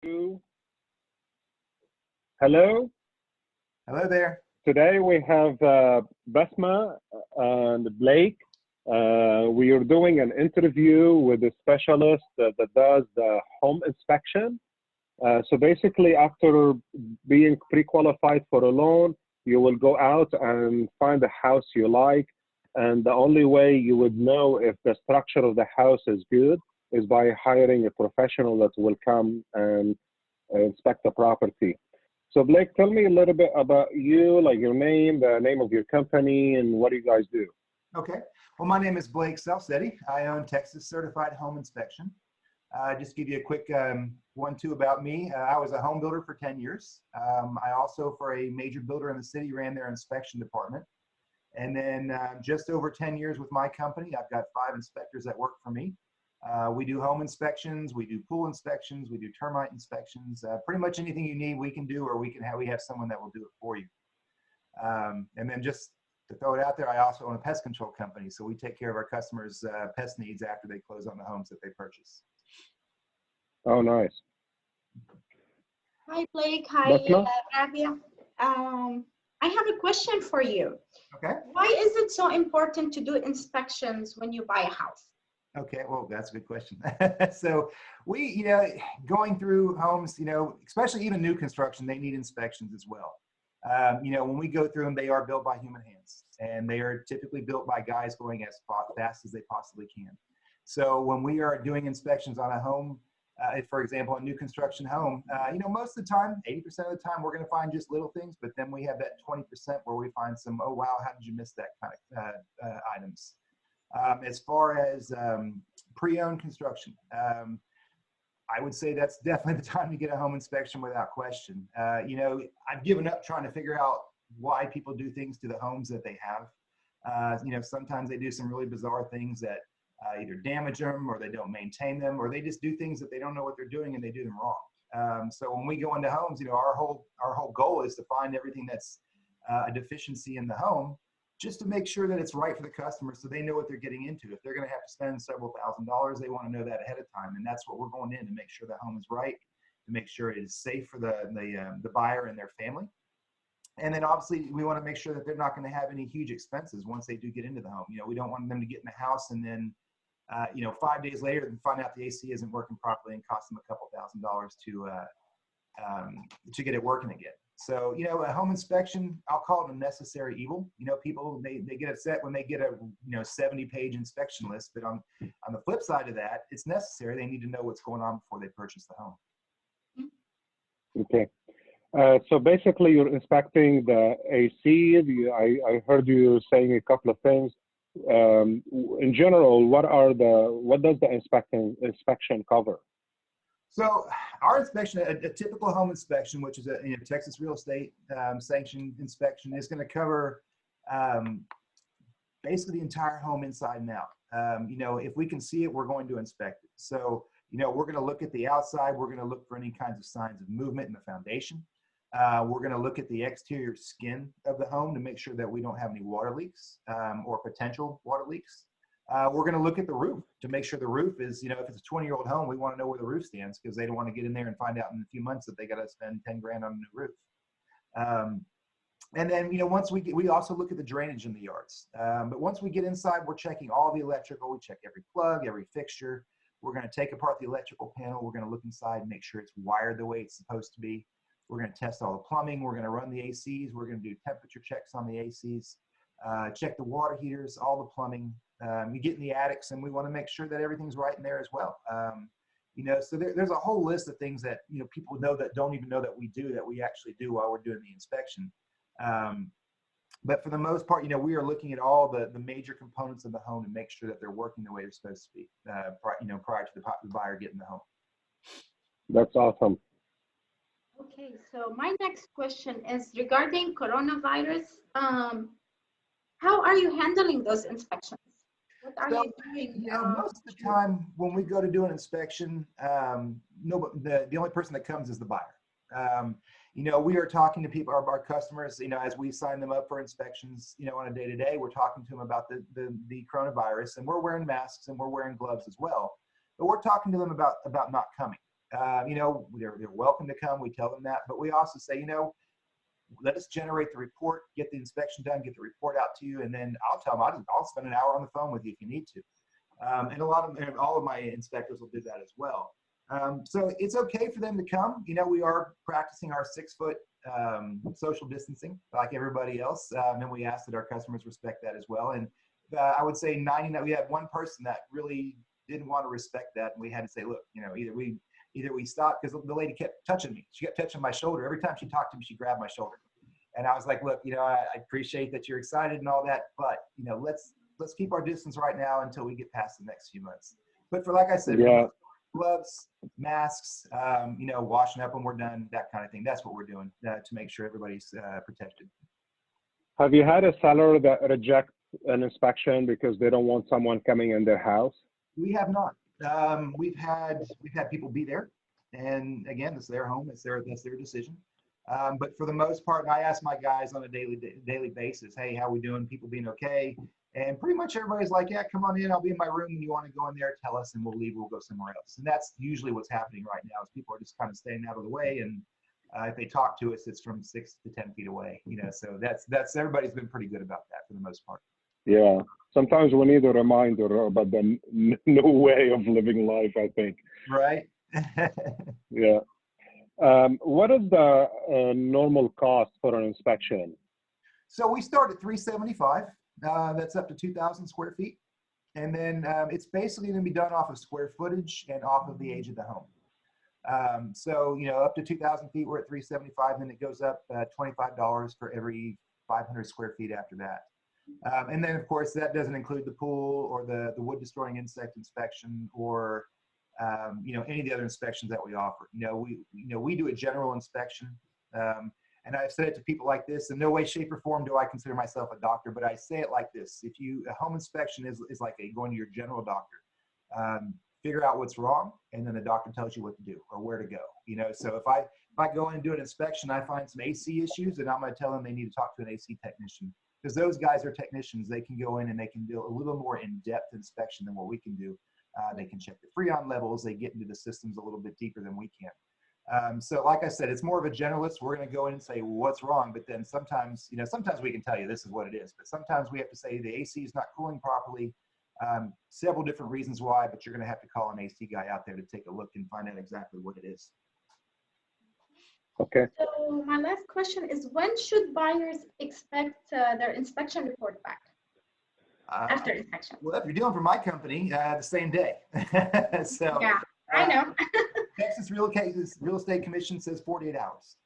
Two. Hello. Hello there. Today we have Basma and Blake. We are doing an interview with a specialist that does the home inspection. So basically, after being pre-qualified for a loan, you will go out and find a house you like. And the only way you would know if the structure of the house is good is by hiring a professional that will come and inspect the property. So Blake, tell me a little bit about you, like your name, the name of your company, and what do you guys do? Okay. Well, my name is Blake Chamseddine. I own Texas Certified Home Inspection. Just give you a quick 1-2 about me. I was a home builder for 10 years. I also, for a major builder in the city, ran their inspection department. And then just over 10 years with my company, I've got 5 inspectors that work for me. We do home inspections, we do pool inspections, we do termite inspections. Pretty much anything you need, we can do, or we have someone that will do it for you. And then just to throw it out there, I also own a pest control company, so we take care of our customers' pest needs after they close on the homes that they purchase. Oh, nice. Hi, Blake. Hi, Rabia. I have a question for you. Okay. Why is it so important to do inspections when you buy a house? Okay, well, that's a good question. So we, going through homes, especially even new construction, they need inspections as well. When we go through them, they are built by human hands, and they are typically built by guys going as fast as they possibly can. So when we are doing inspections on a home, for example, a new construction home, most of the time, 80% of the time, we're going to find just little things, but then we have that 20% where we find some, oh, wow, how did you miss that kind of items? As far as pre-owned construction, I would say that's definitely the time to get a home inspection without question. I've given up trying to figure out why people do things to the homes that they have. Sometimes they do some really bizarre things that either damage them, or they don't maintain them, or they just do things that they don't know what they're doing and they do them wrong. So when we go into homes, our whole goal is to find everything that's a deficiency in the home, just to make sure that it's right for the customer, so they know what they're getting into. If they're going to have to spend several $1,000s, they want to know that ahead of time, and that's what we're going in to make sure the home is right, to make sure it is safe for the buyer and their family. And then obviously we want to make sure that they're not going to have any huge expenses once they do get into the home. We don't want them to get in the house and then 5 days later and find out the AC isn't working properly and cost them a couple $1,000s to get it working again. So, a home inspection, I'll call it a necessary evil. People, they get upset when they get a 70-page inspection list, but on the flip side of that, it's necessary. They need to know what's going on before they purchase the home. Okay. So basically, you're inspecting the AC. I heard you saying a couple of things. In general, what does the inspection cover? So our inspection, a typical home inspection, which is a Texas real estate sanctioned inspection, is going to cover basically the entire home inside and out. If we can see it, we're going to inspect it. So, we're going to look at the outside. We're going to look for any kinds of signs of movement in the foundation. We're going to look at the exterior skin of the home to make sure that we don't have any water leaks or potential water leaks. We're going to look at the roof to make sure the roof is, if it's a 20-year-old home, we want to know where the roof stands, because they don't want to get in there and find out in a few months that they got to spend 10 grand on a new roof. And then, once we also look at the drainage in the yards. But once we get inside, we're checking all the electrical. We check every plug, every fixture. We're going to take apart the electrical panel. We're going to look inside and make sure it's wired the way it's supposed to be. We're going to test all the plumbing. We're going to run the ACs. We're going to do temperature checks on the ACs, check the water heaters, all the plumbing. You get in the attics, and we want to make sure that everything's right in there as well. So there's a whole list of things that, people know that don't even know that we do, that we actually do while we're doing the inspection. But for the most part, we are looking at all the major components of the home to make sure that they're working the way they're supposed to be, prior to the buyer getting the home. That's awesome. Okay, so my next question is regarding coronavirus. How are you handling those inspections? What are you doing? Most of the time when we go to do an inspection, the only person that comes is the buyer. We are talking to people, our customers, as we sign them up for inspections, on a day-to-day, we're talking to them about the coronavirus, and we're wearing masks and we're wearing gloves as well. But we're talking to them about not coming. You know, they're welcome to come. We tell them that, but we also say, you know, let us generate the report, get the inspection done, get the report out to you, and then I'll tell them I'll spend an hour on the phone with you if you need to. And all of my inspectors will do that as well. So it's okay for them to come. You know, we are practicing our 6-foot social distancing like everybody else, and we ask that our customers respect that as well. And I would say 99. We had one person that really didn't want to respect that, and we had to say, look, you know, either we stopped, because the lady kept touching me. She kept touching my shoulder. Every time she talked to me, she grabbed my shoulder. And I was like, look, you know, I appreciate that you're excited and all that, but, you know, let's keep our distance right now until we get past the next few months. But like I said, yeah. gloves, masks, you know, washing up when we're done, that kind of thing. That's what we're doing to make sure everybody's protected. Have you had a seller that rejects an inspection because they don't want someone coming in their house? We have not. We've had people be there, and again, it's their home, that's their decision. But for the most part, I ask my guys on a daily basis, hey, how we doing? People being okay? And pretty much everybody's like, yeah, come on in. I'll be in my room. When you want to go in there, tell us, and we'll leave. We'll go somewhere else. And that's usually what's happening right now, is people are just kind of staying out of the way. And if they talk to us, it's from 6 to 10 feet away. You know, so that's everybody's been pretty good about that for the most part. Yeah. Sometimes we need a reminder about the new way of living life, I think. Right. Yeah. What is the normal cost for an inspection? So we start at $375. That's up to 2,000 square feet. And then it's basically going to be done off of square footage and off of the age of the home. So, you know, up to 2,000 feet, we're at $375, and it goes up $25 for every 500 square feet after that. And then, of course, that doesn't include the pool or the wood destroying insect inspection, or you know, any of the other inspections that we offer. We do a general inspection, and I've said it to people like this: in no way, shape, or form do I consider myself a doctor, but I say it like this: a home inspection is like going to your general doctor. Figure out what's wrong, and then the doctor tells you what to do or where to go. You know, so if I go in and do an inspection, I find some AC issues, and I'm going to tell them they need to talk to an AC technician. Because those guys are technicians, they can go in and they can do a little more in-depth inspection than what we can do. They can check the freon levels. They get into the systems a little bit deeper than we can. So like I said, it's more of a generalist. We're going to go in and say, well, what's wrong? But then sometimes, you know, sometimes we can tell you this is what it is. But sometimes we have to say the AC is not cooling properly. Several different reasons why, but you're going to have to call an AC guy out there to take a look and find out exactly what it is. Okay. So my last question is, when should buyers expect their inspection report back after inspection? Well, if you're dealing for my company, the same day. So yeah, I know. Texas Real Estate Commission says 48 hours.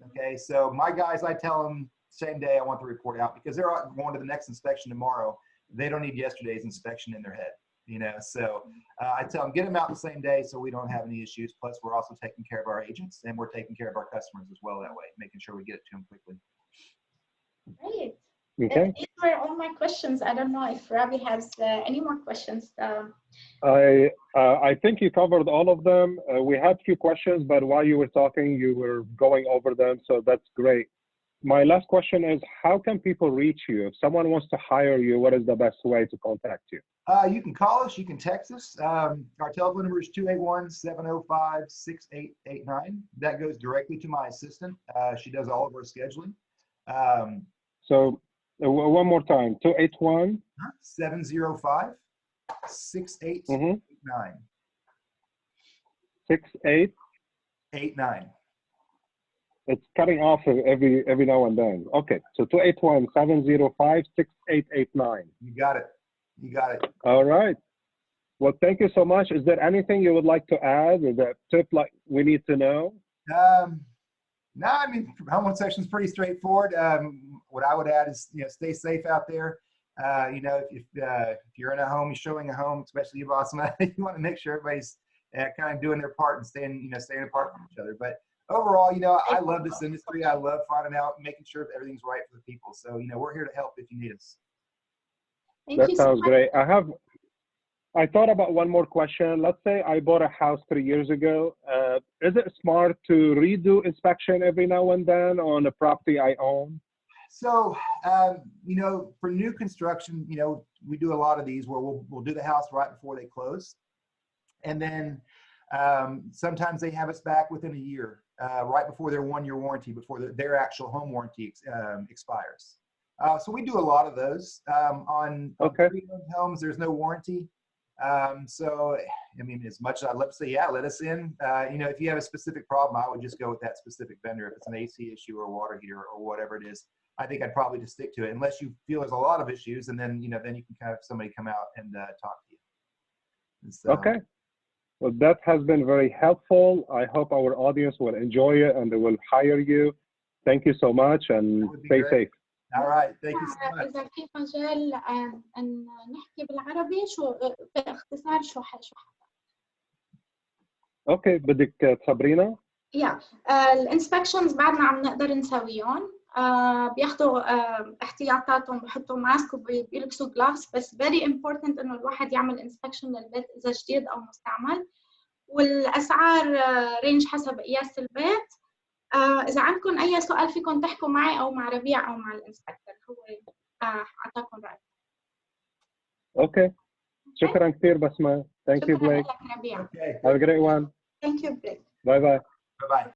Okay, so my guys, I tell them same day I want the report out, because they're going to the next inspection tomorrow. They don't need yesterday's inspection in their head. You know, so I tell them, get them out the same day so we don't have any issues. Plus, we're also taking care of our agents, and we're taking care of our customers as well that way, making sure we get it to them quickly. Great. Okay. These were all my questions. I don't know if Rabih has any more questions. I think you covered all of them. We had a few questions, but while you were talking, you were going over them, so that's great. My last question is, how can people reach you? If someone wants to hire you, what is the best way to contact you? You can call us. You can text us. Our telephone number is 281-705-6889. That goes directly to my assistant. She does all of our scheduling. So one more time, 281? 705-6889. 6889. It's cutting off every now and then. Okay, so 281-705-6889. You got it. You got it. All right. Well, thank you so much. Is there anything you would like to add? Is there a tip like we need to know? No, I mean, home inspection is pretty straightforward. What I would add is, you know, stay safe out there. You know, if you're in a home, you're showing a home, especially you, boss man, you want to make sure everybody's kind of doing their part and staying apart from each other. But overall, you know, I love this industry. I love finding out, making sure everything's right for the people. So, you know, we're here to help if you need us. That sounds great. I thought about one more question. Let's say I bought a house 3 years ago. Is it smart to redo inspection every now and then on a property I own? So, you know, for new construction, you know, we do a lot of these where we'll do the house right before they close. And then Sometimes they have us back within a year, right before their 1-year warranty, before their actual home warranty expires. So we do a lot of those. On pre-owned homes, there's no warranty. So, I mean, as much as I'd love to say, yeah, let us in. You know, if you have a specific problem, I would just go with that specific vendor. If it's an AC issue or a water heater or whatever it is, I think I'd probably just stick to it, unless you feel there's a lot of issues, and then, you know, then you can have somebody come out and talk to you. So, okay. Well, that has been very helpful. I hope our audience will enjoy it and they will hire you. Thank you so much and stay safe. All right. Thank you so much. إذا في مجال أن نحكي بالعربي شو باختصار شو اوكي بدك تخبرينا؟ الانسبكشنز بعدنا عم نقدر نسويهم. بياخدوا احتياطاتهم، بحطوا ماسك وبيلبسوا جلافز، بس very important انه الواحد يعمل انسبكشن للبيت اذا جديد او مستعمل. والاسعار رينج حسب قياس البيت. اذا عندكم اي سؤال فيكم تحكوا معي او مع ربيع او مع الانسبكتور، هو اعطاكم راي. اوكي شكرا كثير بسمة. Thank you Blake. شكرا لك ربيع. Have a great one. Thank you Blake. Bye bye. Bye bye.